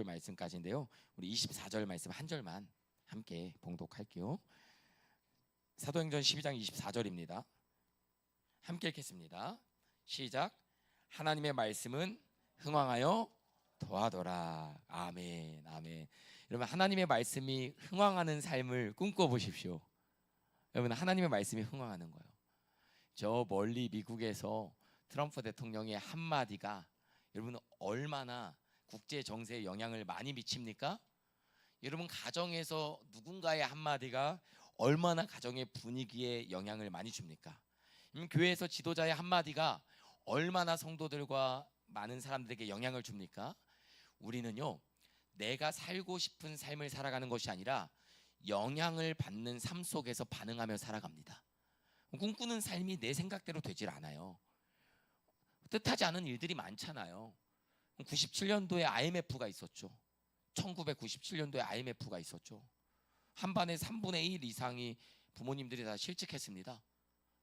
말씀까지인데요. 우리 24절 말씀 한 절만 함께 봉독할게요. 사도행전 12장 24절입니다. 함께 읽겠습니다. 시작. 하나님의 말씀은 흥왕하여 더하더라. 아멘, 아멘. 여러분, 하나님의 말씀이 흥왕하는 삶을 꿈꿔보십시오. 여러분, 하나님의 말씀이 흥왕하는 거예요. 저 멀리 미국에서 트럼프 대통령의 한마디가 여러분 얼마나 국제 정세에 영향을 많이 미칩니까? 여러분, 가정에서 누군가의 한마디가 얼마나 가정의 분위기에 영향을 많이 줍니까? 교회에서 지도자의 한마디가 얼마나 성도들과 많은 사람들에게 영향을 줍니까? 우리는요, 내가 살고 싶은 삶을 살아가는 것이 아니라 영향을 받는 삶 속에서 반응하며 살아갑니다. 꿈꾸는 삶이 내 생각대로 되질 않아요. 뜻하지 않은 일들이 많잖아요. 97년도에 IMF가 있었죠. 1997년도에 IMF가 있었죠. 한 반에 3분의 1 이상이 부모님들이 다 실직했습니다.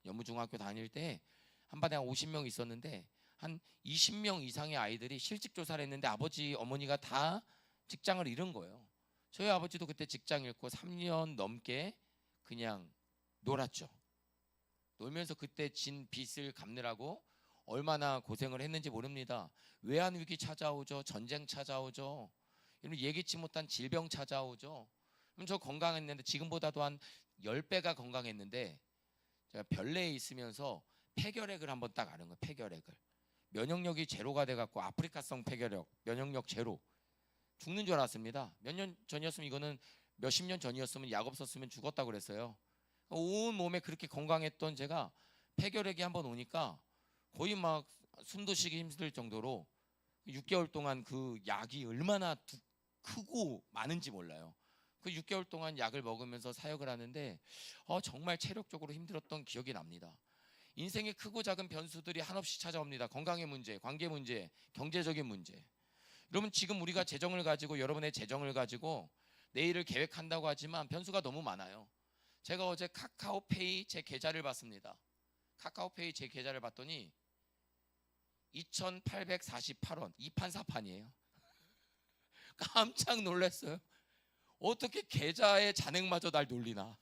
연무중학교 다닐 때 한 반에 한 50명 있었는데 한 20명 이상의 아이들이 실직 조사를 했는데 아버지 어머니가 다 직장을 잃은 거예요. 저희 아버지도 그때 직장 잃고 3년 넘게 그냥 놀았죠. 놀면서 그때 진 빚을 갚느라고 얼마나 고생을 했는지 모릅니다. 외환위기 찾아오죠. 전쟁 찾아오죠. 여러분, 예기치 못한 질병 찾아오죠. 그럼 저 건강했는데, 지금보다도 한 10배가 건강했는데, 제가 별내에 있으면서 폐결핵을 한번 딱 앓은 거예요. 폐결핵을. 면역력이 제로가 돼갖고 아프리카성 폐결핵, 면역력 제로. 죽는 줄 알았습니다. 몇 년 전이었으면, 이거는 몇십 년 전이었으면 약 없었으면 죽었다고 그랬어요. 온 몸에 그렇게 건강했던 제가 폐결핵이 한번 오니까 거의 막 숨도 쉬기 힘들 정도로 6개월 동안 그 약이 얼마나 크고 많은지 몰라요. 그 6개월 동안 약을 먹으면서 사역을 하는데 정말 체력적으로 힘들었던 기억이 납니다. 인생의 크고 작은 변수들이 한없이 찾아옵니다. 건강의 문제, 관계 문제, 경제적인 문제. 여러분, 지금 우리가 재정을 가지고, 여러분의 재정을 가지고 내일을 계획한다고 하지만 변수가 너무 많아요. 제가 어제 카카오페이 제 계좌를 봤습니다. 카카오페이 제 계좌를 봤더니 2,848원, 2판 4판이에요. 깜짝 놀랐어요. 어떻게 계좌의 잔액마저 날 놀리나.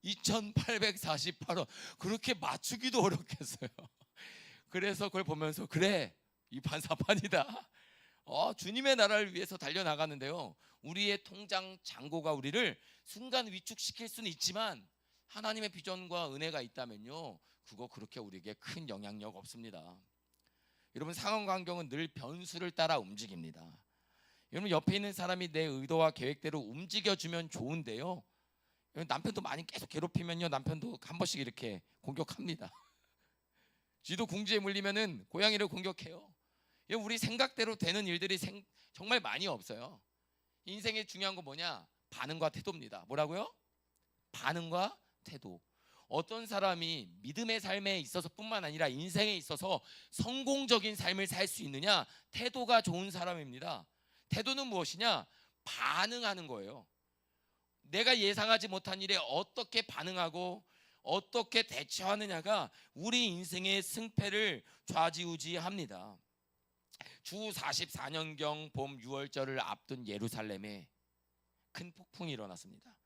2,848원, 그렇게 맞추기도 어렵겠어요. 그래서 그걸 보면서, 그래, 2판 4판이다. 주님의 나라를 위해서 달려나가는데요, 우리의 통장 잔고가 우리를 순간 위축시킬 수는 있지만 하나님의 비전과 은혜가 있다면요, 그거 그렇게 우리에게 큰 영향력 없습니다. 여러분, 상황 환경은 늘 변수를 따라 움직입니다. 여러분, 옆에 있는 사람이 내 의도와 계획대로 움직여주면 좋은데요, 남편도 많이 계속 괴롭히면요, 남편도 한 번씩 이렇게 공격합니다. 쥐도 궁지에 물리면은 고양이를 공격해요. 우리 생각대로 되는 일들이 정말 많이 없어요. 인생의 중요한 건 뭐냐? 반응과 태도입니다. 뭐라고요? 반응과 태도. 어떤 사람이 믿음의 삶에 있어서 뿐만 아니라 인생에 있어서 성공적인 삶을 살 수 있느냐? 태도가 좋은 사람입니다. 태도는 무엇이냐? 반응하는 거예요. 내가 예상하지 못한 일에 어떻게 반응하고 어떻게 대처하느냐가 우리 인생의 승패를 좌지우지합니다. 주 44년경 봄 6월절을 앞둔 예루살렘에 큰 폭풍이 일어났습니다.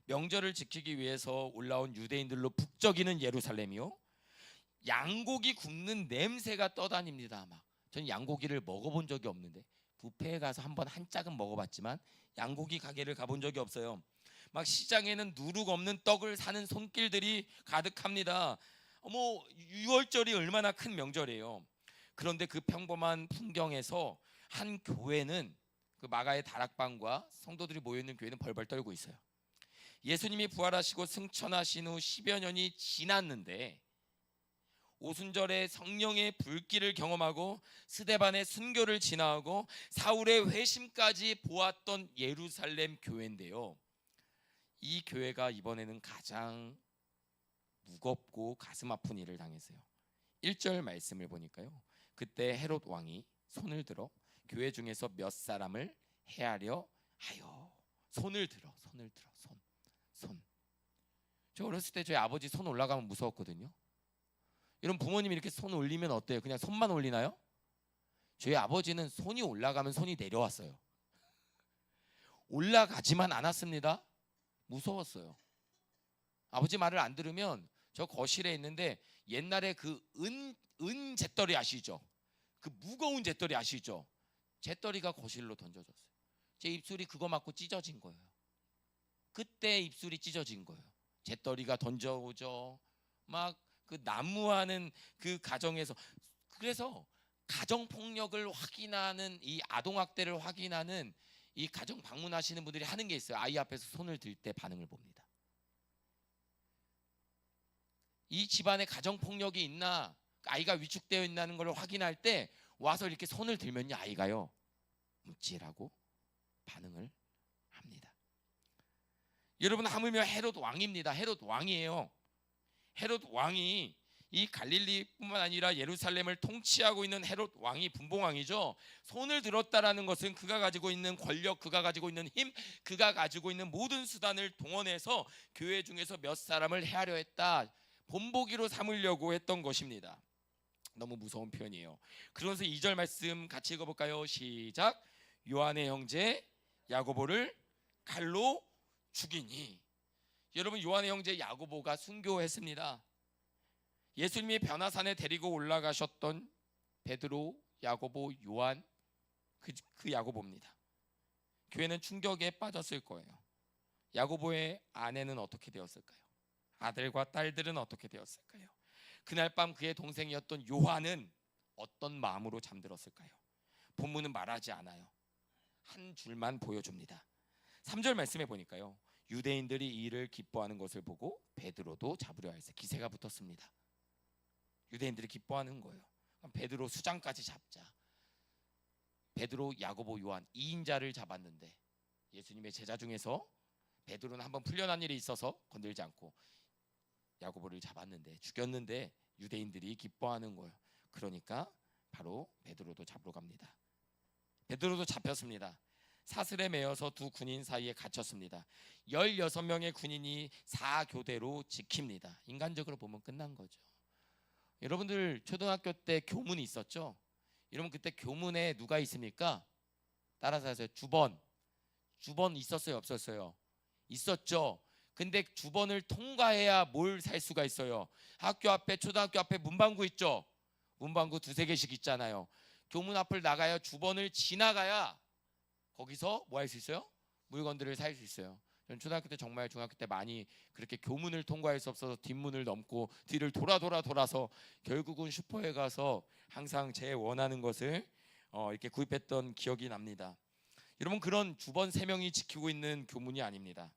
명절을 지키기 위해서 올라온 유대인들로 북적이는 예루살렘이요, 양고기 굽는 냄새가 떠다닙니다. 전 양고기를 먹어본 적이 없는데, 뷔페에 가서 한번 한 짝은 먹어봤지만 양고기 가게를 가본 적이 없어요. 막 시장에는 누룩 없는 떡을 사는 손길들이 가득합니다. 6월절이 얼마나 큰 명절이에요. 그런데 그 평범한 풍경에서 한 교회는, 그 마가의 다락방과 성도들이 모여있는 교회는 벌벌 떨고 있어요. 예수님이 부활하시고 승천하신 후 10여 년이 지났는데, 오순절에 성령의 불길을 경험하고 스데반의 순교를 지나고 사울의 회심까지 보았던 예루살렘 교회인데요, 이 교회가 이번에는 가장 무겁고 가슴 아픈 일을 당했어요. 1절 말씀을 보니까요, 그때 헤롯 왕이 손을 들어 교회 중에서 몇 사람을 해하려 하여. 손을 들어. 손. 저 어렸을 때 저희 아버지 손 올라가면 무서웠거든요. 여러분, 부모님이 이렇게 손 올리면 어때요? 그냥 손만 올리나요? 저희 아버지는 손이 올라가면 손이 내려왔어요. 올라가지만 않았습니다. 무서웠어요. 아버지 말을 안 들으면 저 거실에 있는데 옛날에 그 은 잿더리 아시죠? 그 무거운 잿더리 아시죠? 잿더리가 거실로 던져졌어요. 제 입술이 그거 맞고 찢어진 거예요. 그때 입술이 찢어진 거예요. 잿더리가 던져오죠. 막 그 난무하는 그 가정에서. 그래서 가정폭력을 확인하는, 이 아동학대를 확인하는 이 가정 방문하시는 분들이 하는 게 있어요. 아이 앞에서 손을 들 때 반응을 봅니다. 이 집안에 가정폭력이 있나, 아이가 위축되어 있다는 걸 확인할 때 와서 이렇게 손을 들면요, 아이가요 묵찔하고 반응을 합니다. 여러분, 하물며 헤롯 왕입니다. 헤롯 왕이에요. 헤롯 왕이 이 갈릴리뿐만 아니라 예루살렘을 통치하고 있는 헤롯 왕이 분봉왕이죠. 손을 들었다라는 것은 그가 가지고 있는 권력, 그가 가지고 있는 힘, 그가 가지고 있는 모든 수단을 동원해서 교회 중에서 몇 사람을 해하려 했다, 본보기로 삼으려고 했던 것입니다. 너무 무서운 표현이에요. 그러면서 2절 말씀 같이 읽어볼까요? 시작. 요한의 형제 야고보를 칼로 죽이니. 여러분, 요한의 형제 야고보가 순교했습니다. 예수님이 변화산에 데리고 올라가셨던 베드로, 야고보, 요한, 그 야고보입니다. 교회는 충격에 빠졌을 거예요. 야고보의 아내는 어떻게 되었을까요? 아들과 딸들은 어떻게 되었을까요? 그날 밤 그의 동생이었던 요한은 어떤 마음으로 잠들었을까요? 본문은 말하지 않아요. 한 줄만 보여줍니다. 3절 말씀해 보니까요, 유대인들이 이 일을 기뻐하는 것을 보고 베드로도 잡으려 해서 기세가 붙었습니다. 유대인들이 기뻐하는 거예요. 베드로 수장까지 잡자. 베드로, 야고보, 요한 2인자를 잡았는데 예수님의 제자 중에서 베드로는 한번 풀려난 일이 있어서 건들지 않고 야고보를 잡았는데, 죽였는데 유대인들이 기뻐하는 거예요. 그러니까 바로 베드로도 잡으러 갑니다. 베드로도 잡혔습니다. 사슬에 매여서 두 군인 사이에 갇혔습니다. 16명의 군인이 4교대로 지킵니다. 인간적으로 보면 끝난 거죠. 여러분들 초등학교 때 교문이 있었죠? 여러분 그때 교문에 누가 있습니까? 따라서 하세요. 주번. 주번 있었어요, 없었어요? 있었죠. 근데 주번을 통과해야 뭘 살 수가 있어요? 학교 앞에, 초등학교 앞에 문방구 있죠? 문방구 2-3개씩 있잖아요. 교문 앞을 나가야, 주번을 지나가야 거기서 뭐 할 수 있어요? 물건들을 살 수 있어요. 저는 초등학교 때, 정말 중학교 때 많이 그렇게 교문을 통과할 수 없어서 뒷문을 넘고 뒤를 돌아서 결국은 슈퍼에 가서 항상 제 원하는 것을 이렇게 구입했던 기억이 납니다. 여러분, 그런 주번 3명이 지키고 있는 교문이 아닙니다.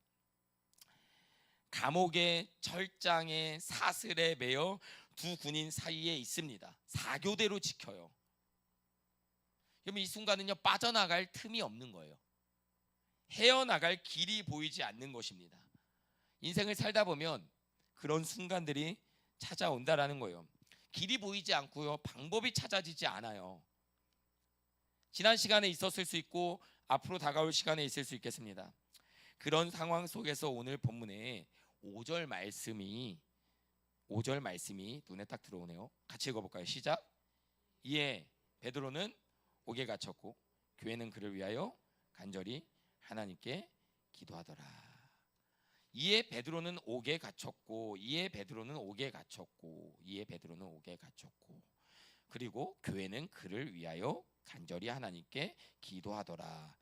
감옥의 철장에 사슬에 매여 두 군인 사이에 있습니다. 4교대로 지켜요. 그러면 이 순간은요, 빠져나갈 틈이 없는 거예요. 헤어나갈 길이 보이지 않는 것입니다. 인생을 살다 보면 그런 순간들이 찾아온다라는 거예요. 길이 보이지 않고요, 방법이 찾아지지 않아요. 지난 시간에 있었을 수 있고 앞으로 다가올 시간에 있을 수 있겠습니다. 그런 상황 속에서 오늘 본문에 5절 말씀이 눈에 딱 들어오네요. 같이 읽어볼까요? 시작. 이에 베드로는 옥에 갇혔고 교회는 그를 위하여 간절히 하나님께 기도하더라. 이에 베드로는 옥에 갇혔고, 그리고 교회는 그를 위하여 간절히 하나님께 기도하더라.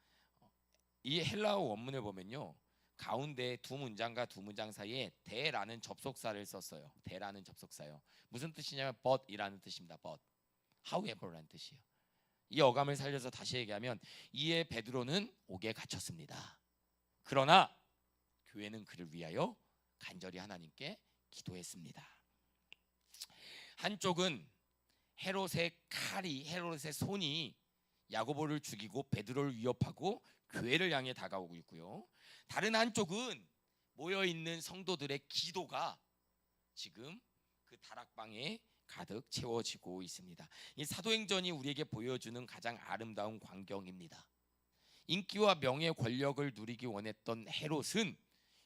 이 헬라어 원문을 보면요, 가운데 두 문장과 두 문장 사이에 대라는 접속사를 썼어요. 대라는 접속사요. 무슨 뜻이냐면 but이라는 뜻입니다. but, however라는 뜻이에요. 이 어감을 살려서 다시 얘기하면, 이에 베드로는 옥에 갇혔습니다. 그러나 교회는 그를 위하여 간절히 하나님께 기도했습니다. 한쪽은 헤롯의 손이 야고보를 죽이고 베드로를 위협하고 교회를 향해 다가오고 있고요, 다른 한쪽은 모여있는 성도들의 기도가 지금 그 다락방에 가득 채워지고 있습니다. 이 사도행전이 우리에게 보여주는 가장 아름다운 광경입니다. 인기와 명예, 권력을 누리기 원했던 헤롯은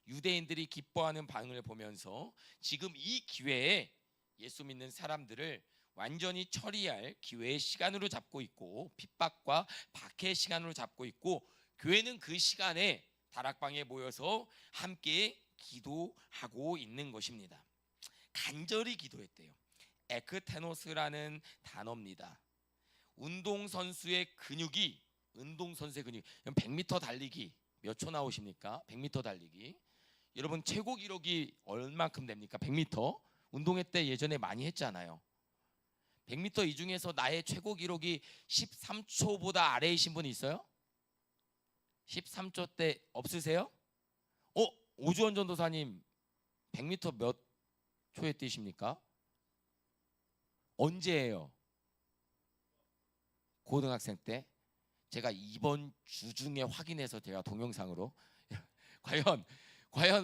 유대인들이 기뻐하는 반응을 보면서 지금 이 기회에 예수 믿는 사람들을 완전히 처리할 기회의 시간으로 잡고 있고 핍박과 박해의 시간으로 잡고 있고 교회는 그 시간에 다락방에 모여서 함께 기도하고 있는 것입니다. 간절히 기도했대요. 에크테노스라는 단어입니다. 운동선수의 근육이 100m 달리기 몇 초 나오십니까? 100m 달리기. 여러분 최고 기록이 얼만큼 됩니까? 100m. 운동회 때 예전에 많이 했잖아요. 100m 이 중에서 나의 최고 기록이 13초보다 아래이신 분 있어요? 13초 대 없으세요? 오주원 전도사님 100m 몇 초에 뛰십니까? 언제예요? 고등학생 때? 제가 이번 주 중에 확인해서 제가 동영상으로 과연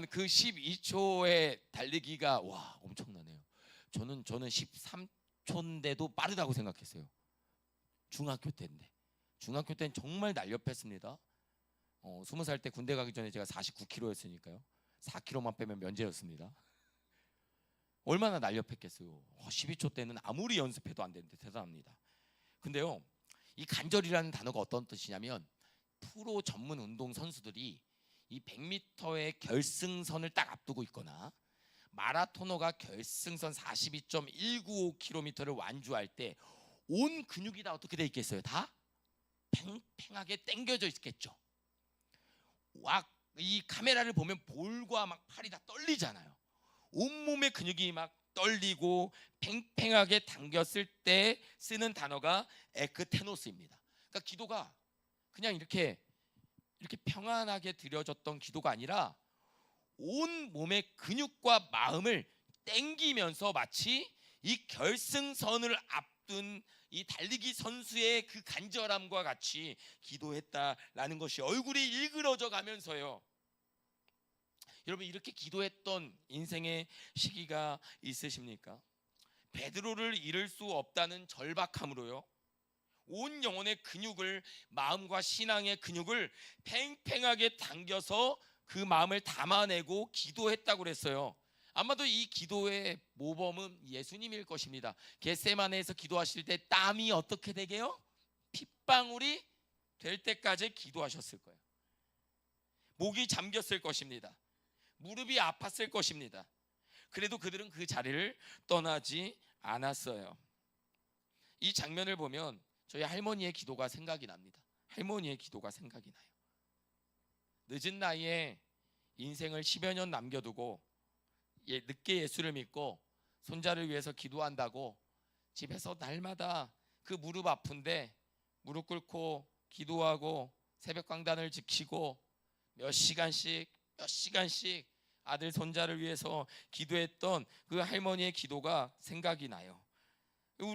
그 12초의 달리기가 와 엄청나네요. 저는 13초인데도 빠르다고 생각했어요. 중학교 때인데. 중학교 때는 정말 날렵했습니다. 20살 때 군대 가기 전에 제가 49kg였으니까요. 4kg만 빼면 면제였습니다. 얼마나 날렵했겠어요. 12초 때는 아무리 연습해도 안 되는데 대단합니다. 근데요, 이 간절이라는 단어가 어떤 뜻이냐면 프로 전문 운동 선수들이 이 100m의 결승선을 딱 앞두고 있거나 마라토너가 결승선 42.195km를 완주할 때 온 근육이 다 어떻게 돼 있겠어요? 다 팽팽하게 당겨져 있겠죠. 이 카메라를 보면 볼과 막 팔이 다 떨리잖아요. 온몸의 근육이 막 떨리고 팽팽하게 당겼을 때 쓰는 단어가 에크테노스입니다. 그러니까 기도가 그냥 이렇게 평안하게 드려졌던 기도가 아니라 온 몸의 근육과 마음을 땡기면서 마치 이 결승선을 앞둔 이 달리기 선수의 그 간절함과 같이 기도했다라는 것이 얼굴이 일그러져 가면서요. 여러분 이렇게 기도했던 인생의 시기가 있으십니까? 베드로를 잃을 수 없다는 절박함으로요. 온 영혼의 근육을 마음과 신앙의 근육을 팽팽하게 당겨서 그 마음을 담아내고 기도했다고 그랬어요. 아마도 이 기도의 모범은 예수님일 것입니다. 겟세마네에서 기도하실 때 땀이 어떻게 되게요? 핏방울이 될 때까지 기도하셨을 거예요. 목이 잠겼을 것입니다. 무릎이 아팠을 것입니다. 그래도 그들은 그 자리를 떠나지 않았어요. 이 장면을 보면 저희 할머니의 기도가 생각이 납니다. 할머니의 기도가 생각이 나요. 늦은 나이에 인생을 10여 년 남겨두고 늦게 예수를 믿고 손자를 위해서 기도한다고 집에서 날마다 그 무릎 아픈데 무릎 꿇고 기도하고 새벽 강단을 지키고 몇 시간씩 아들 손자를 위해서 기도했던 그 할머니의 기도가 생각이 나요.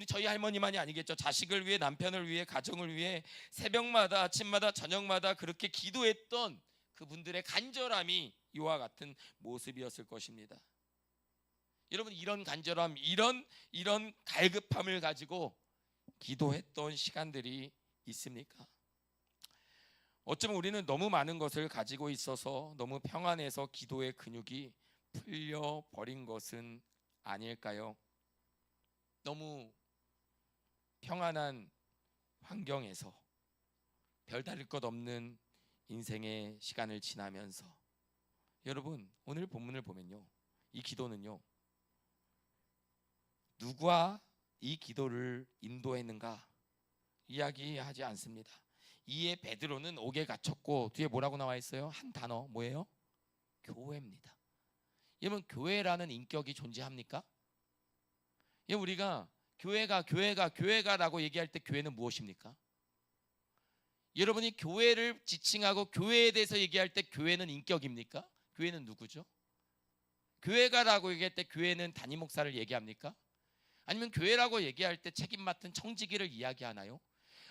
저희 할머니만이 아니겠죠. 자식을 위해, 남편을 위해, 가정을 위해 새벽마다 아침마다 저녁마다 그렇게 기도했던 그분들의 간절함이 이와 같은 모습이었을 것입니다. 여러분 이런 간절함, 이런 갈급함을 가지고 기도했던 시간들이 있습니까? 어쩌면 우리는 너무 많은 것을 가지고 있어서 너무 평안해서 기도의 근육이 풀려버린 것은 아닐까요? 너무 평안한 환경에서 별다를 것 없는 인생의 시간을 지나면서 여러분 오늘 본문을 보면요, 이 기도는요 누가 이 기도를 인도했는가 이야기하지 않습니다. 이에 베드로는 옥에 갇혔고 뒤에 뭐라고 나와 있어요? 한 단어 뭐예요? 교회입니다. 여러분 교회라는 인격이 존재합니까? 우리가 교회가라고 얘기할 때 교회는 무엇입니까? 여러분이 교회를 지칭하고 교회에 대해서 얘기할 때 교회는 인격입니까? 교회는 누구죠? 교회가라고 얘기할 때 교회는 담임 목사를 얘기합니까? 아니면 교회라고 얘기할 때 책임 맡은 청지기를 이야기하나요?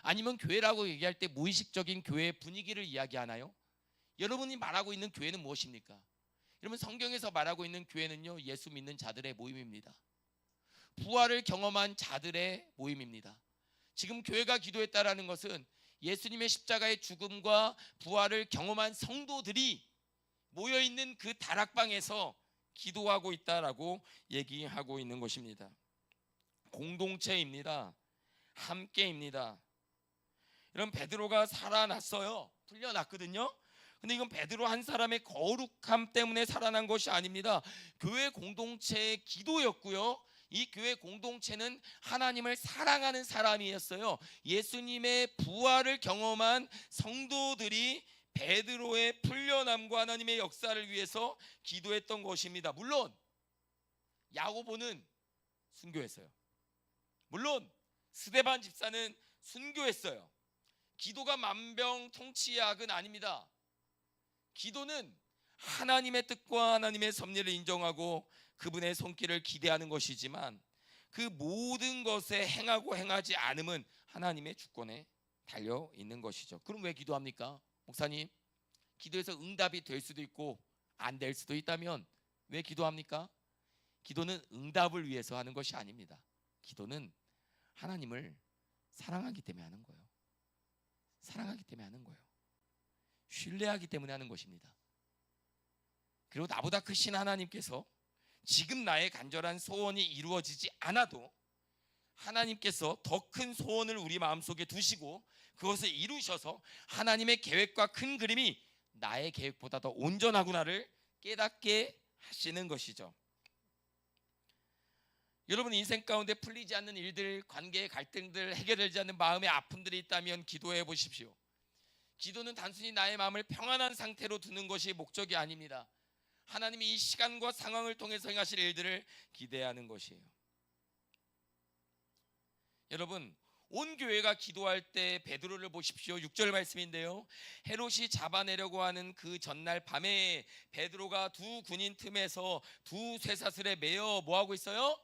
아니면 교회라고 얘기할 때 무의식적인 교회의 분위기를 이야기하나요? 여러분이 말하고 있는 교회는 무엇입니까? 여러분 성경에서 말하고 있는 교회는요 예수 믿는 자들의 모임입니다. 부활을 경험한 자들의 모임입니다. 지금 교회가 기도했다라는 것은 예수님의 십자가의 죽음과 부활을 경험한 성도들이 모여있는 그 다락방에서 기도하고 있다라고 얘기하고 있는 것입니다. 공동체입니다. 함께입니다. 이런 베드로가 살아났어요. 풀려났거든요. 근데 이건 베드로 한 사람의 거룩함 때문에 살아난 것이 아닙니다. 교회 공동체의 기도였고요. 이 교회 공동체는 하나님을 사랑하는 사람이었어요. 예수님의 부활을 경험한 성도들이 베드로의 풀려남과 하나님의 역사를 위해서 기도했던 것입니다. 물론 야고보는 순교했어요. 물론 스데반 집사는 순교했어요. 기도가 만병통치약은 아닙니다. 기도는 하나님의 뜻과 하나님의 섭리를 인정하고 그분의 손길을 기대하는 것이지만 그 모든 것에 행하고 행하지 않음은 하나님의 주권에 달려 있는 것이죠. 그럼 왜 기도합니까? 목사님, 기도해서 응답이 될 수도 있고 안 될 수도 있다면 왜 기도합니까? 기도는 응답을 위해서 하는 것이 아닙니다. 기도는 하나님을 사랑하기 때문에 하는 거예요. 사랑하기 때문에 하는 거예요. 신뢰하기 때문에 하는 것입니다. 그리고 나보다 크신 하나님께서 지금 나의 간절한 소원이 이루어지지 않아도 하나님께서 더 큰 소원을 우리 마음속에 두시고 그것을 이루셔서 하나님의 계획과 큰 그림이 나의 계획보다 더 온전하구나를 깨닫게 하시는 것이죠. 여러분 인생 가운데 풀리지 않는 일들, 관계의 갈등들, 해결되지 않는 마음의 아픔들이 있다면 기도해 보십시오. 기도는 단순히 나의 마음을 평안한 상태로 두는 것이 목적이 아닙니다. 하나님이 이 시간과 상황을 통해서 행하실 일들을 기대하는 것이에요. 여러분, 온 교회가 기도할 때 베드로를 보십시오. 6절 말씀인데요. 헤롯이 잡아내려고 하는 그 전날 밤에 베드로가 두 군인 틈에서 두 쇠사슬에 매여 뭐하고 있어요?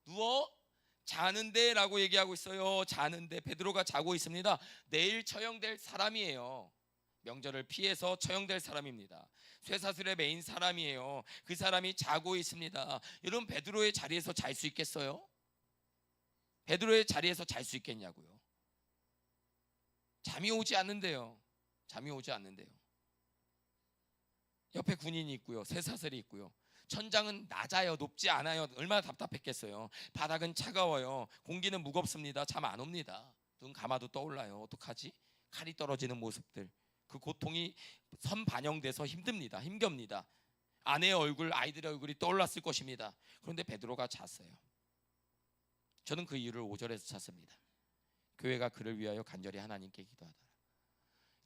누워 자는데 라고 얘기하고 있어요. 자는데 베드로가 자고 있습니다. 내일 처형될 사람이에요. 명절을 피해서 처형될 사람입니다. 쇠사슬에 매인 사람이에요. 그 사람이 자고 있습니다. 여러분 베드로의 자리에서 잘 수 있겠어요? 베드로의 자리에서 잘 수 있겠냐고요? 잠이 오지 않는데요. 잠이 오지 않는데요. 옆에 군인이 있고요. 쇠사슬이 있고요. 천장은 낮아요. 높지 않아요. 얼마나 답답했겠어요. 바닥은 차가워요. 공기는 무겁습니다. 잠 안 옵니다. 눈 감아도 떠올라요. 어떡하지? 칼이 떨어지는 모습들. 그 고통이 선반영돼서 힘듭니다. 힘겹니다. 아내의 얼굴, 아이들의 얼굴이 떠올랐을 것입니다. 그런데 베드로가 잤어요. 저는 그 이유를 5절에서 찾습니다. 교회가 그를 위하여 간절히 하나님께 기도하더라.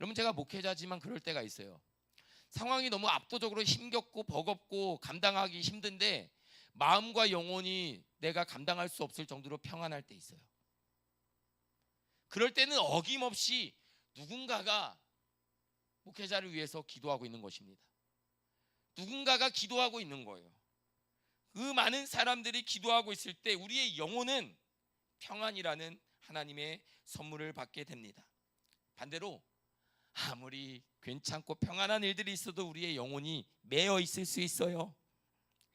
여러분 제가 목회자지만 그럴 때가 있어요. 상황이 너무 압도적으로 힘겹고 버겁고 감당하기 힘든데 마음과 영혼이 내가 감당할 수 없을 정도로 평안할 때 있어요. 그럴 때는 어김없이 누군가가 목회자를 위해서 기도하고 있는 것입니다. 누군가가 기도하고 있는 거예요. 그 많은 사람들이 기도하고 있을 때 우리의 영혼은 평안이라는 하나님의 선물을 받게 됩니다. 반대로 아무리 괜찮고 평안한 일들이 있어도 우리의 영혼이 매여 있을 수 있어요.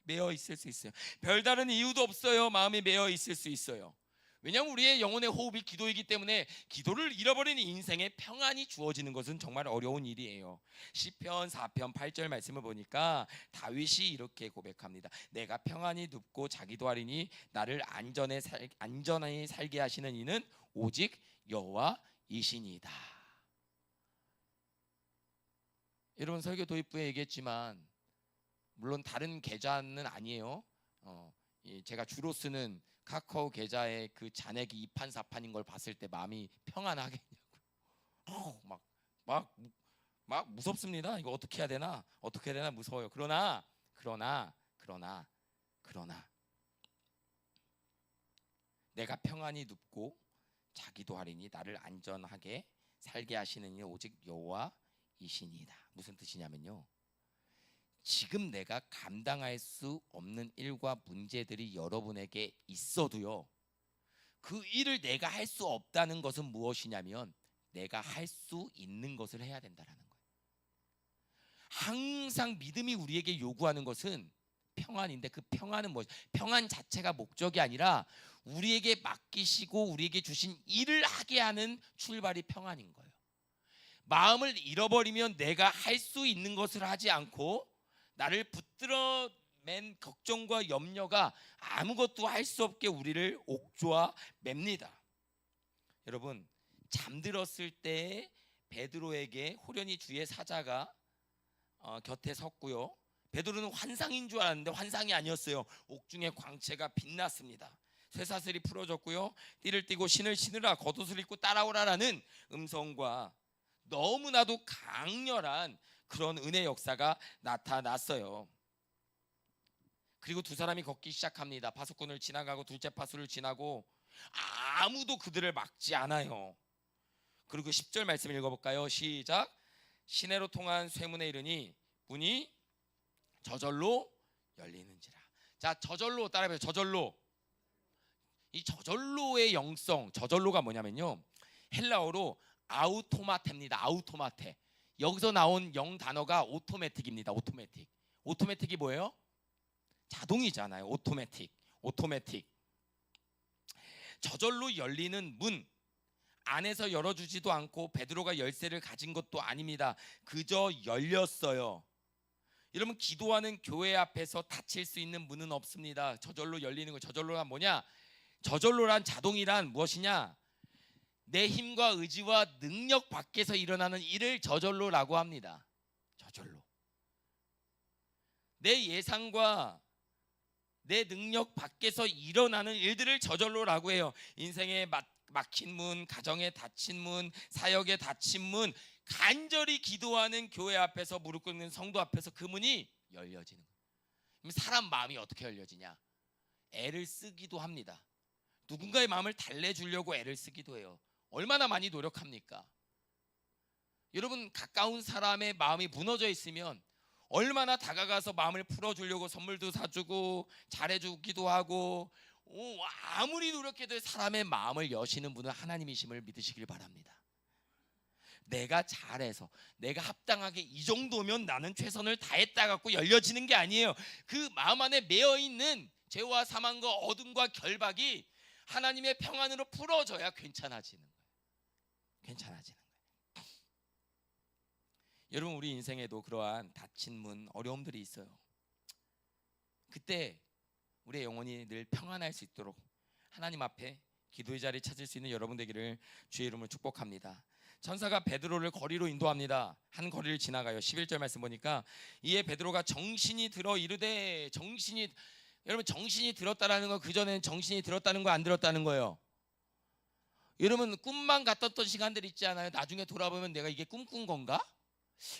매여 있을 수 있어요. 별다른 이유도 없어요. 마음이 매여 있을 수 있어요. 왜냐하면 우리의 영혼의 호흡이 기도이기 때문에 기도를 잃어버리는 인생에 평안이 주어지는 것은 정말 어려운 일이에요. 시편 4편 8절 말씀을 보니까 다윗이 이렇게 고백합니다. 내가 평안히 눕고 자기도 하리니 나를 안전히 살게 하시는 이는 오직 여호와이시니이다. 여러분 설교 도입부에 얘기했지만 물론 다른 계좌는 아니에요. 제가 주로 쓰는 카카오 계좌의 그 잔액이 이판사판인 걸 봤을 때 마음이 평안하겠냐고요. 막 무섭습니다. 이거 어떻게 해야 되나 무서워요. 그러나 내가 평안히 눕고 자기도 하리니 나를 안전하게 살게 하시는 이는 오직 여호와이시니이다. 무슨 뜻이냐면요, 지금 내가 감당할 수 없는 일과 문제들이 여러분에게 있어도요, 그 일을 내가 할 수 없다는 것은 무엇이냐면 내가 할 수 있는 것을 해야 된다는 거예요. 항상 믿음이 우리에게 요구하는 것은 평안인데 그 평안은 무엇? 평안 자체가 목적이 아니라 우리에게 맡기시고 우리에게 주신 일을 하게 하는 출발이 평안인 거예요. 마음을 잃어버리면 내가 할 수 있는 것을 하지 않고 나를 붙들어 맨 걱정과 염려가 아무것도 할 수 없게 우리를 옥조아 맵니다. 여러분, 잠들었을 때 베드로에게 호련히 주의 사자가 곁에 섰고요. 베드로는 환상인 줄 알았는데 환상이 아니었어요. 옥중의 광채가 빛났습니다. 쇠사슬이 풀어졌고요. 띠를 띠고 신을 신으라, 겉옷을 입고 따라오라라는 음성과 너무나도 강렬한 그런 은혜 역사가 나타났어요. 그리고 두 사람이 걷기 시작합니다. 파수꾼을 지나가고 둘째 파수를 지나고 아무도 그들을 막지 않아요. 그리고 10절 말씀 읽어볼까요? 시작. 시내로 통한 쇠문에 이르니 문이 저절로 열리는지라. 자, 저절로 따라해보세요. 저절로. 이 저절로의 영성, 저절로가 뭐냐면요, 헬라어로 아우토마테입니다. 아우토마테. 여기서 나온 영 단어가 오토매틱입니다. 오토매틱. 오토매틱이 뭐예요? 자동이잖아요. 오토매틱. 오토매틱. 저절로 열리는 문, 안에서 열어주지도 않고 베드로가 열쇠를 가진 것도 아닙니다. 그저 열렸어요. 여러분, 기도하는 교회 앞에서 닫힐 수 있는 문은 없습니다. 저절로 열리는 거. 저절로란 뭐냐? 저절로란, 자동이란 무엇이냐? 내 힘과 의지와 능력 밖에서 일어나는 일을 저절로라고 합니다. 저절로. 내 예상과 내 능력 밖에서 일어나는 일들을 저절로라고 해요. 인생에 막힌 문, 가정에 닫힌 문, 사역에 닫힌 문, 간절히 기도하는 교회 앞에서 무릎 꿇는 성도 앞에서 그 문이 열려지는 거예요. 그럼 사람 마음이 어떻게 열려지냐? 애를 쓰기도 합니다. 누군가의 마음을 달래주려고 애를 쓰기도 해요. 얼마나 많이 노력합니까? 여러분, 가까운 사람의 마음이 무너져 있으면 얼마나 다가가서 마음을 풀어주려고 선물도 사주고 잘해주기도 하고, 아무리 노력해도 사람의 마음을 여시는 분은 하나님이심을 믿으시길 바랍니다. 내가 잘해서 내가 합당하게 이 정도면 나는 최선을 다했다 갖고 열려지는 게 아니에요. 그 마음 안에 매어있는 죄와 사망과 어둠과 결박이 하나님의 평안으로 풀어져야 괜찮아지는 거예요. 괜찮아지는 거예요. 여러분, 우리 인생에도 그러한 닫힌 문, 어려움들이 있어요. 그때 우리의 영혼이 늘 평안할 수 있도록 하나님 앞에 기도의 자리 찾을 수 있는 여러분 되기를 주의 이름으로 축복합니다. 천사가 베드로를 거리로 인도합니다. 한 거리를 지나가요. 11절 말씀 보니까 이에 베드로가 정신이 들어 이르되, 여러분, 정신이 들었다라는 거, 그전에는 정신이 들었다는 거 안 들었다는 거예요. 여러분, 꿈만 같았던 시간들 있지 않아요? 나중에 돌아보면 내가 이게 꿈꾼 건가?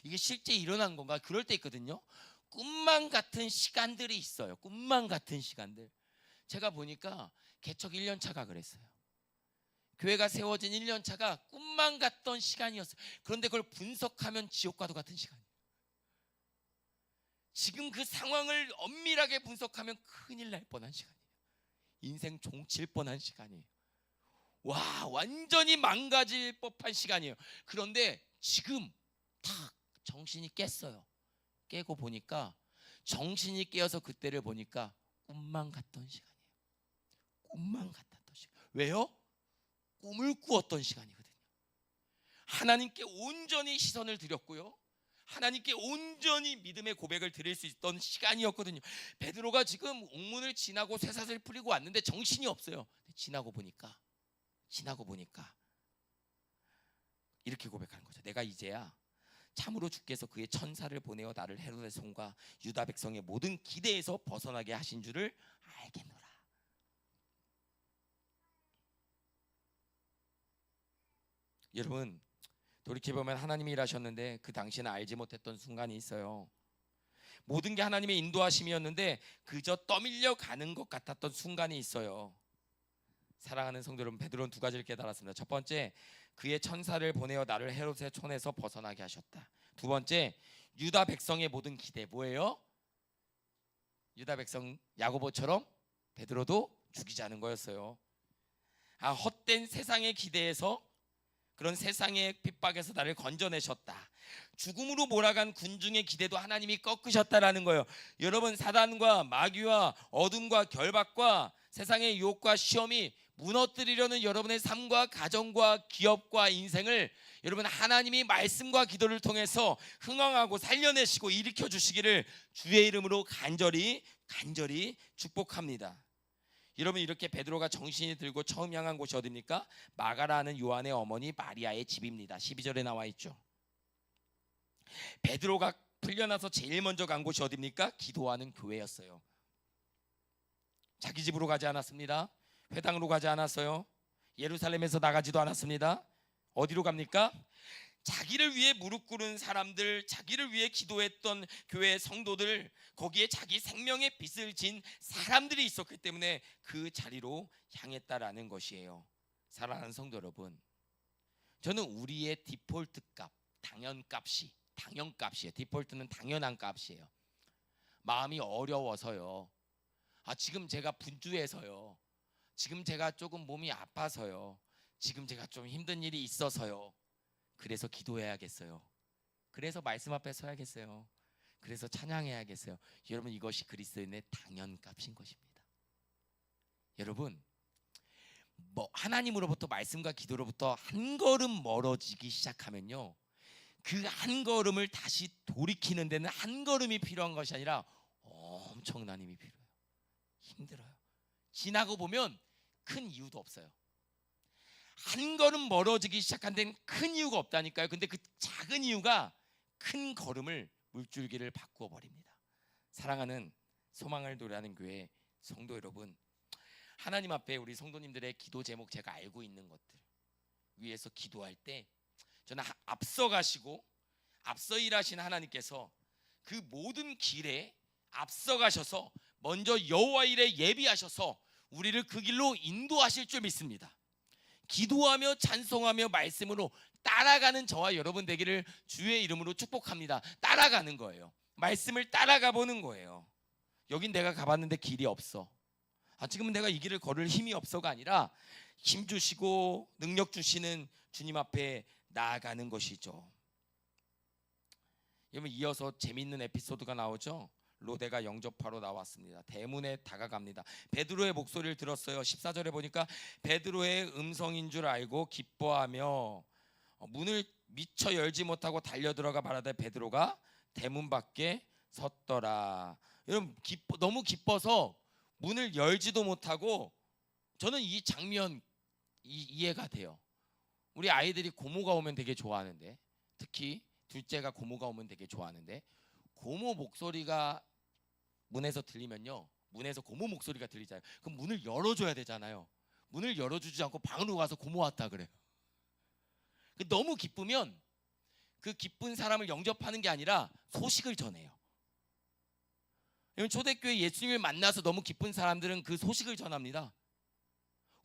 이게 실제 일어난 건가? 그럴 때 있거든요. 꿈만 같은 시간들이 있어요. 꿈만 같은 시간들. 제가 보니까 개척 1년 차가 그랬어요. 교회가 세워진 1년 차가 꿈만 같던 시간이었어요. 그런데 그걸 분석하면 지옥과도 같은 시간이에요. 지금 그 상황을 엄밀하게 분석하면 큰일 날 뻔한 시간이에요. 인생 종칠 뻔한 시간이에요. 와, 완전히 망가질 법한 시간이에요. 그런데 지금 탁 정신이 깼어요. 깨고 보니까, 정신이 깨어서 그때를 보니까 꿈만 같던 시간이에요. 꿈만 같았던 시간. 왜요? 꿈을 꾸었던 시간이거든요. 하나님께 온전히 시선을 드렸고요, 하나님께 온전히 믿음의 고백을 드릴 수 있던 시간이었거든요. 베드로가 지금 옥문을 지나고 쇠사슬 풀리고 왔는데 정신이 없어요. 지나고 보니까 이렇게 고백하는 거죠. 내가 이제야 참으로 주께서 그의 천사를 보내어 나를 헤로데 손과 유다 백성의 모든 기대에서 벗어나게 하신 줄을 알겠노라. 여러분, 돌이켜보면 하나님이 일하셨는데 그 당시에는 알지 못했던 순간이 있어요. 모든 게 하나님의 인도하심이었는데 그저 떠밀려 가는 것 같았던 순간이 있어요. 사랑하는 성도 여러분, 베드로는 두 가지를 깨달았습니다. 첫 번째, 그의 천사를 보내어 나를 헤롯의 손에서 벗어나게 하셨다. 두 번째, 유다 백성의 모든 기대. 뭐예요? 유다 백성 야고보처럼 베드로도 죽이자는 거였어요. 헛된 세상의 기대에서, 그런 세상의 핍박에서 나를 건져내셨다. 죽음으로 몰아간 군중의 기대도 하나님이 꺾으셨다라는 거예요. 여러분, 사단과 마귀와 어둠과 결박과 세상의 유혹과 시험이 무너뜨리려는 여러분의 삶과 가정과 기업과 인생을 여러분, 하나님이 말씀과 기도를 통해서 흥황하고 살려내시고 일으켜 주시기를 주의 이름으로 간절히 간절히 축복합니다. 여러분, 이렇게 베드로가 정신이 들고 처음 향한 곳이 어디입니까? 마가라는 요한의 어머니 마리아의 집입니다. 12절에 나와 있죠. 베드로가 풀려나서 제일 먼저 간 곳이 어디입니까? 기도하는 교회였어요. 자기 집으로 가지 않았습니다. 회당으로 가지 않았어요. 예루살렘에서 나가지도 않았습니다. 어디로 갑니까? 자기를 위해 무릎 꿇은 사람들, 자기를 위해 기도했던 교회 성도들, 거기에 자기 생명의 빚을 진 사람들이 있었기 때문에 그 자리로 향했다라는 것이에요. 사랑하는 성도 여러분, 저는 우리의 디폴트 값, 당연값이에요. 디폴트는 당연한 값이에요. 마음이 어려워서요. 지금 제가 분주해서요. 지금 제가 조금 몸이 아파서요. 지금 제가 좀 힘든 일이 있어서요. 그래서 기도해야겠어요. 그래서 말씀 앞에 서야겠어요. 그래서 찬양해야겠어요. 여러분, 이것이 그리스도인의 당연값인 것입니다. 여러분, 하나님으로부터, 말씀과 기도로부터 한 걸음 멀어지기 시작하면요, 그 한 걸음을 다시 돌이키는 데는 한 걸음이 필요한 것이 아니라 엄청난 힘이 필요해요. 힘들어요. 지나고 보면 큰 이유도 없어요. 한 걸음 멀어지기 시작한 데는 큰 이유가 없다니까요. 근데 그 작은 이유가 큰 걸음을, 물줄기를 바꾸어 버립니다. 사랑하는 소망을 노래하는 교회 성도 여러분, 하나님 앞에 우리 성도님들의 기도 제목 제가 알고 있는 것들 위해서 기도할 때, 저는 앞서 가시고 앞서 일하신 하나님께서 그 모든 길에 앞서 가셔서 먼저 여호와 일에 예비하셔서 우리를 그 길로 인도하실 줄 믿습니다. 기도하며 찬송하며 말씀으로 따라가는 저와 여러분 되기를 주의 이름으로 축복합니다. 따라가는 거예요. 말씀을 따라가 보는 거예요. 여긴 내가 가봤는데 길이 없어. 지금은 내가 이 길을 걸을 힘이 없어가 아니라 힘 주시고 능력 주시는 주님 앞에 나아가는 것이죠. 여러분, 이어서 재미있는 에피소드가 나오죠. 로데가 영접하러 나왔습니다. 대문에 다가갑니다. 베드로의 목소리를 들었어요. 14절에 보니까 베드로의 음성인 줄 알고 기뻐하며 문을 미처 열지 못하고 달려들어가 말하되 베드로가 대문 밖에 섰더라. 여러분, 너무 기뻐서 문을 열지도 못하고, 저는 이 장면 이해가 돼요. 우리 아이들이 고모가 오면 되게 좋아하는데, 특히 둘째가 고모가 오면 되게 좋아하는데, 고모 목소리가 문에서 들리면요, 문에서 고모 목소리가 들리잖아요. 그럼 문을 열어줘야 되잖아요. 문을 열어주지 않고 방으로 가서 고모 왔다 그래요. 너무 기쁘면 그 기쁜 사람을 영접하는 게 아니라 소식을 전해요. 초대교회 예수님을 만나서 너무 기쁜 사람들은 그 소식을 전합니다.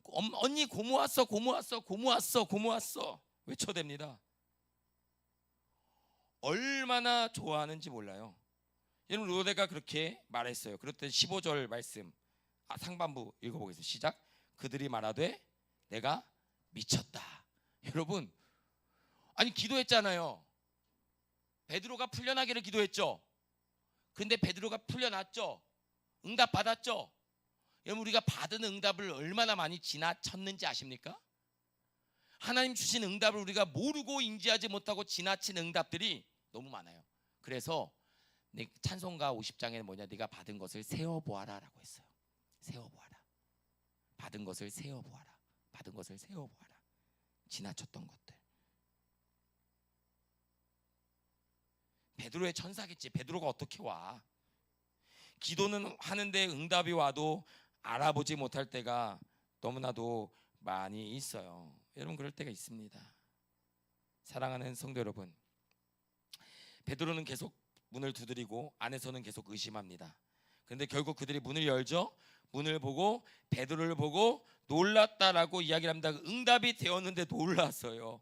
언니 고모 왔어, 고모 왔어, 고모 왔어, 고모 왔어 외쳐댑니다. 얼마나 좋아하는지 몰라요. 여러분, 로데가 그렇게 말했어요. 그럴 때 15절 말씀 상반부 읽어보겠습니다. 시작. 그들이 말하되 내가 미쳤다. 여러분, 기도했잖아요. 베드로가 풀려나기를 기도했죠. 근데 베드로가 풀려났죠. 응답 받았죠. 여러분, 우리가 받은 응답을 얼마나 많이 지나쳤는지 아십니까? 하나님 주신 응답을 우리가 모르고 인지하지 못하고 지나친 응답들이 너무 많아요. 그래서 찬송가 50장에는 뭐냐, 네가 받은 것을 세어보아라 라고 했어요. 세어보아라. 받은 것을 세어보아라. 받은 것을 세어보아라. 지나쳤던 것들. 베드로의 천사겠지. 베드로가 어떻게 와? 기도는 하는데 응답이 와도 알아보지 못할 때가 너무나도 많이 있어요. 여러분, 그럴 때가 있습니다. 사랑하는 성도 여러분, 베드로는 계속 문을 두드리고 안에서는 계속 의심합니다. 그런데 결국 그들이 문을 열죠. 문을 보고 베드로를 보고 놀랐다라고 이야기를 합니다. 응답이 되었는데 놀랐어요.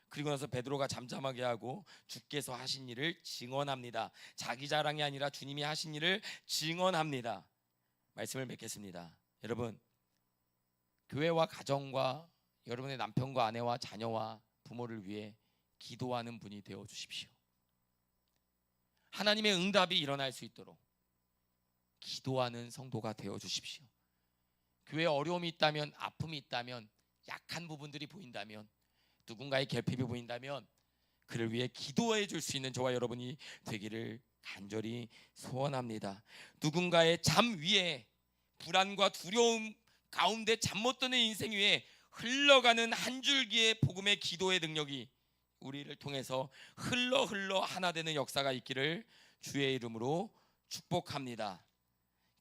그리고 나서 베드로가 잠잠하게 하고 주께서 하신 일을 증언합니다. 자기 자랑이 아니라 주님이 하신 일을 증언합니다. 말씀을 맺겠습니다. 여러분, 교회와 가정과 여러분의 남편과 아내와 자녀와 부모를 위해 기도하는 분이 되어 주십시오. 하나님의 응답이 일어날 수 있도록 기도하는 성도가 되어 주십시오. 교회에 어려움이 있다면, 아픔이 있다면, 약한 부분들이 보인다면, 누군가의 결핍이 보인다면 그를 위해 기도해 줄 수 있는 저와 여러분이 되기를 간절히 소원합니다. 누군가의 잠 위에, 불안과 두려움 가운데 잠 못 드는 인생 위에 흘러가는 한 줄기의 복음의 기도의 능력이 우리를 통해서 흘러 하나 되는 역사가 있기를 주의 이름으로 축복합니다.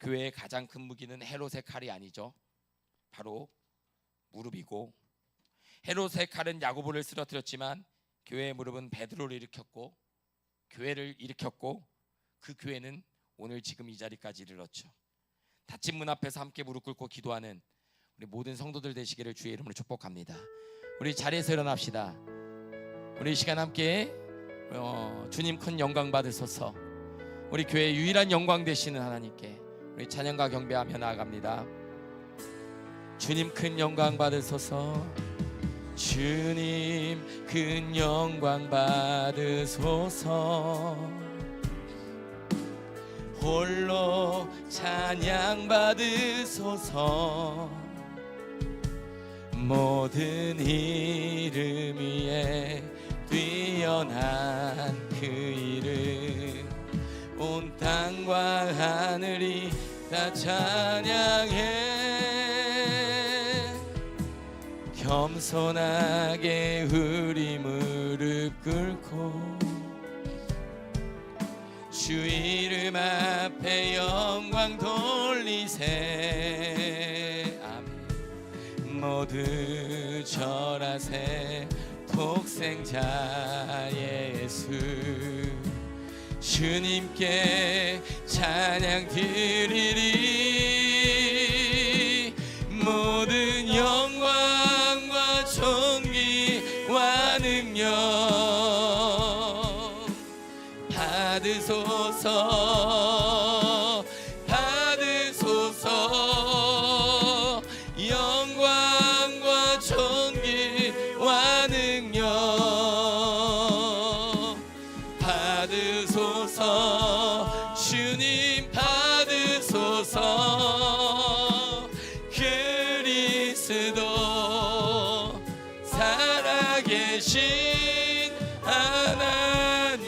교회의 가장 큰 무기는 헤롯의 칼이 아니죠. 바로 무릎이고, 헤롯의 칼은 야고보를 쓰러뜨렸지만 교회의 무릎은 베드로를 일으켰고, 교회를 일으켰고, 그 교회는 오늘 지금 이 자리까지 이르렀죠. 닫힌 문 앞에서 함께 무릎 꿇고 기도하는 우리 모든 성도들 되시기를 주의 이름으로 축복합니다. 우리 자리에서 일어납시다. 우리 이 시간 함께 주님 큰 영광 받으소서. 우리 교회의 유일한 영광 되시는 하나님께 우리 찬양과 경배하며 나아갑니다. 주님 큰 영광 받으소서. 주님 큰 영광 받으소서. 홀로 찬양 받으소서. 모든 이름 위에 뛰어난 그 이름, 온 땅과 하늘이 다 찬양해. 겸손하게 우리 무릎 꿇고 주 이름 앞에 영광 돌리세. 아멘. 모두 절하세. 독생자 예수, 주님께 찬양 드리리. 모든 영광과 존귀와 능력 받으소서. 받으소서. 영광과 존귀와 능력 받으소서. 주님 받으소서. 그리스도 살아계신 하나님.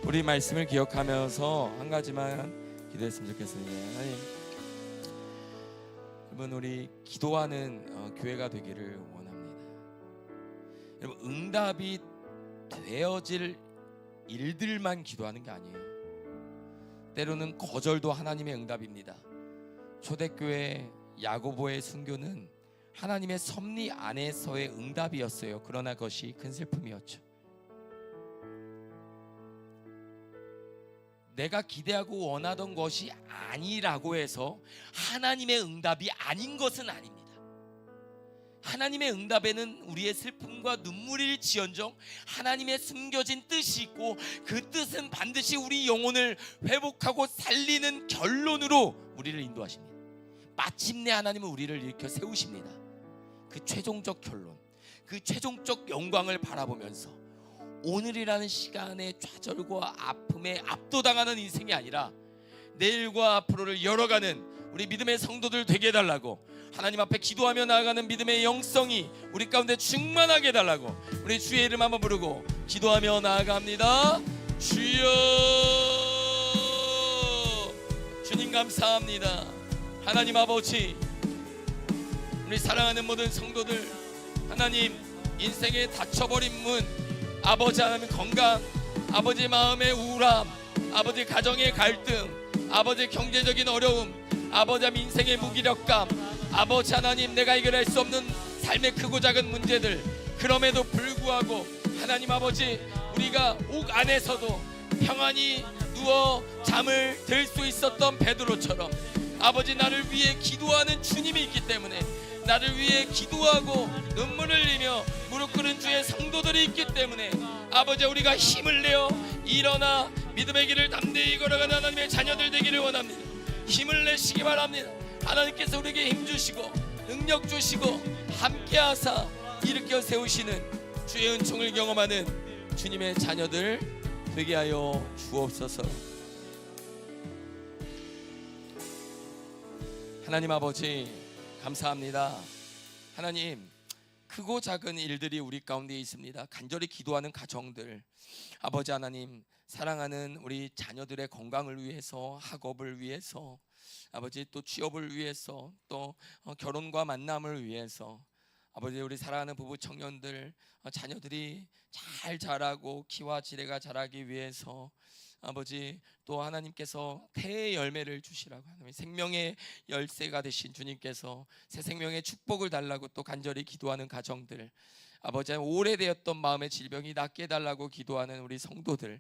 우리 말씀을 기억하면서 한 가지만 기도했으면 좋겠습니다. 하나님, 여러분 우리 기도하는 교회가 되기를 원합니다. 여러분 응답이 되어질 일들만 기도하는 게 아니에요. 때로는 거절도 하나님의 응답입니다. 초대교회 야고보의 순교는 하나님의 섭리 안에서의 응답이었어요. 그러나 그것이 큰 슬픔이었죠. 내가 기대하고 원하던 것이 아니라고 해서 하나님의 응답이 아닌 것은 아닙니다. 하나님의 응답에는 우리의 슬픔과 눈물일지언정 하나님의 숨겨진 뜻이 있고, 그 뜻은 반드시 우리 영혼을 회복하고 살리는 결론으로 우리를 인도하십니다. 마침내 하나님은 우리를 일으켜 세우십니다. 그 최종적 결론, 그 최종적 영광을 바라보면서 오늘이라는 시간의 좌절과 아픔에 압도당하는 인생이 아니라 내일과 앞으로를 열어가는 우리 믿음의 성도들 되게 해달라고, 하나님 앞에 기도하며 나아가는 믿음의 영성이 우리 가운데 충만하게 해달라고 우리 주의 이름 한번 부르고 기도하며 나아갑니다. 주여, 주님 감사합니다. 하나님 아버지, 우리 사랑하는 모든 성도들, 하나님 인생에 닫혀버린 문, 아버지 하나님 건강, 아버지 마음의 우울함, 아버지 가정의 갈등, 아버지 경제적인 어려움, 아버지 하나님 인생의 무기력감, 아버지 하나님 내가 해결할 수 없는 삶의 크고 작은 문제들, 그럼에도 불구하고 하나님 아버지 우리가 옥 안에서도 평안히 누워 잠을 들 수 있었던 베드로처럼 아버지 나를 위해 기도하는 주님이 있기 때문에, 나를 위해 기도하고 눈물을 흘리며 무릎 꿇은 주의 성도들이 있기 때문에 아버지 우리가 힘을 내어 일어나 믿음의 길을 담대히 걸어가는 하나님의 자녀들 되기를 원합니다. 힘을 내시기 바랍니다. 하나님께서 우리에게 힘 주시고 능력 주시고 함께 하사 일으켜 세우시는 주의 은총을 경험하는 주님의 자녀들 되게 하여 주옵소서. 하나님 아버지 감사합니다. 하나님 크고 작은 일들이 우리 가운데 있습니다. 간절히 기도하는 가정들, 아버지 하나님, 사랑하는 우리 자녀들의 건강을 위해서, 학업을 위해서, 아버지 또 취업을 위해서, 또 결혼과 만남을 위해서, 아버지 우리 사랑하는 부부 청년들, 자녀들이 잘 자라고 키와 지레가 자라기 위해서, 아버지 또 하나님께서 태의 열매를 주시라고, 하나님 생명의 열쇠가 되신 주님께서 새 생명의 축복을 달라고 또 간절히 기도하는 가정들, 아버지 오래되었던 마음의 질병이 낫게 해달라고 기도하는 우리 성도들,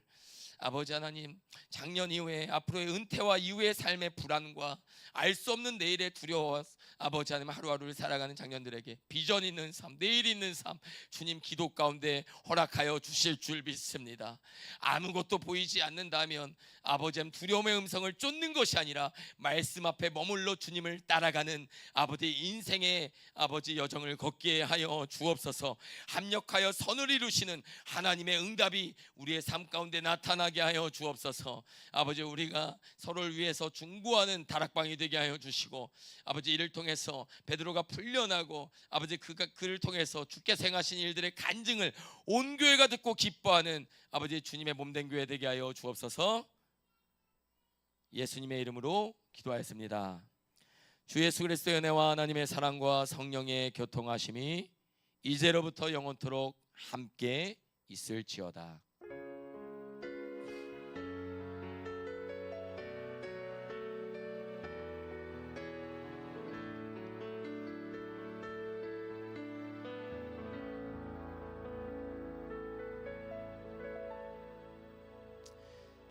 아버지 하나님 작년 이후에 앞으로의 은퇴와 이후의 삶의 불안과 알 수 없는 내일의 두려워, 아버지 하나님 하루하루를 살아가는 장년들에게 비전 있는 삶, 내일 있는 삶 주님 기도 가운데 허락하여 주실 줄 믿습니다. 아무것도 보이지 않는다면 아버지 하나님 두려움의 음성을 쫓는 것이 아니라 말씀 앞에 머물러 주님을 따라가는 아버지 인생의 아버지 여정을 걷게 하여 주옵소서. 합력하여 선을 이루시는 하나님의 응답이 우리의 삶 가운데 나타나게 하여 주옵소서. 아버지 우리가 서로를 위해서 중보하는 다락방이 되게 하여 주시고, 아버지 이를 통해서 베드로가 풀려나고 아버지 그를 통해서 주께 행하신 일들의 간증을 온 교회가 듣고 기뻐하는 아버지 주님의 몸된 교회 되게 하여 주옵소서. 예수님의 이름으로 기도하였습니다. 주 예수 그리스도의 은혜와 하나님의 사랑과 성령의 교통하심이 이제로부터 영원토록 함께 있을지어다.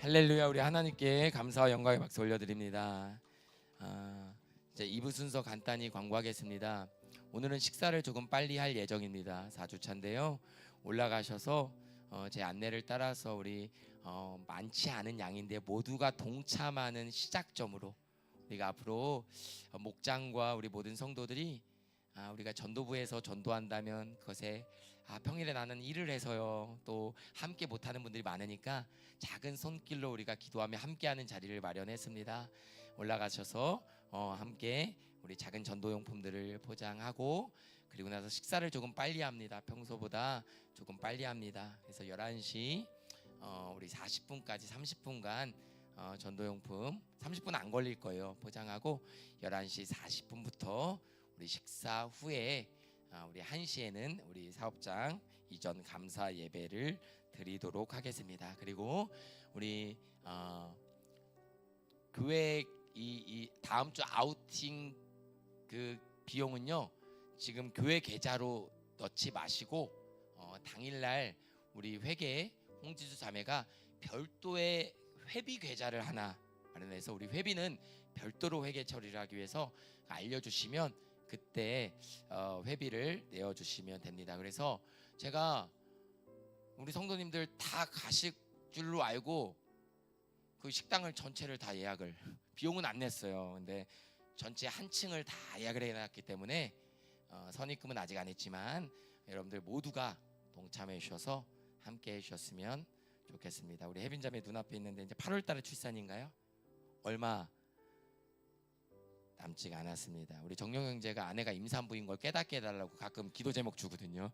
할렐루야. 우리 하나님께 감사와 영광의 박수 올려드립니다. 이제 2부 순서 간단히 광고하겠습니다. 오늘은 식사를 조금 빨리 할 예정입니다. 4주차인데요. 올라가셔서 제 안내를 따라서 우리 많지 않은 양인데 모두가 동참하는 시작점으로 우리가 앞으로 목장과 우리 모든 성도들이 우리가 전도부에서 전도한다면 그것에 평일에 나는 일을 해서요 또 함께 못하는 분들이 많으니까 작은 손길로 우리가 기도하며 함께하는 자리를 마련했습니다. 올라가셔서 함께 우리 작은 전도용품들을 포장하고, 그리고 나서 식사를 조금 빨리 합니다. 평소보다 조금 빨리 합니다. 그래서 11시 우리 40분까지 30분간 전도용품 30분 안 걸릴 거예요. 포장하고 11시 40분부터 우리 식사 후에 우리 1시에는 우리 사업장 이전 감사 예배를 드리도록 하겠습니다. 그리고 우리 교회 이 다음 주 아우팅 그 비용은요 지금 교회 계좌로 넣지 마시고 당일날 우리 회계 홍지수 자매가 별도의 회비 계좌를 하나 마련해서 우리 회비는 별도로 회계 처리를 하기 위해서 알려주시면 그때 회비를 내어주시면 됩니다. 그래서 제가 우리 성도님들 다 가실 줄로 알고 그 식당을 전체를 다 예약을, 비용은 안 냈어요. 근데 전체 한 층을 다 예약을 해놨기 때문에 선입금은 아직 안 했지만 여러분들 모두가 동참해 주셔서 함께 해주셨으면 좋겠습니다. 우리 혜빈자매 눈앞에 있는데 이제 8월달에 출산인가요? 얼마 남지가 않았습니다. 우리 정영 형제가 아내가 임산부인 걸 깨닫게 해달라고 가끔 기도 제목 주거든요.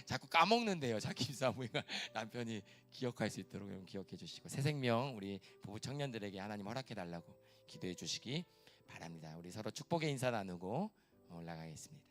자꾸 까먹는데요. 자기 임산부인 걸 남편이 기억할 수 있도록 여러분 기억해 주시고, 새 생명 우리 부부 청년들에게 하나님 허락해 달라고 기도해 주시기 바랍니다. 우리 서로 축복의 인사 나누고 올라가겠습니다.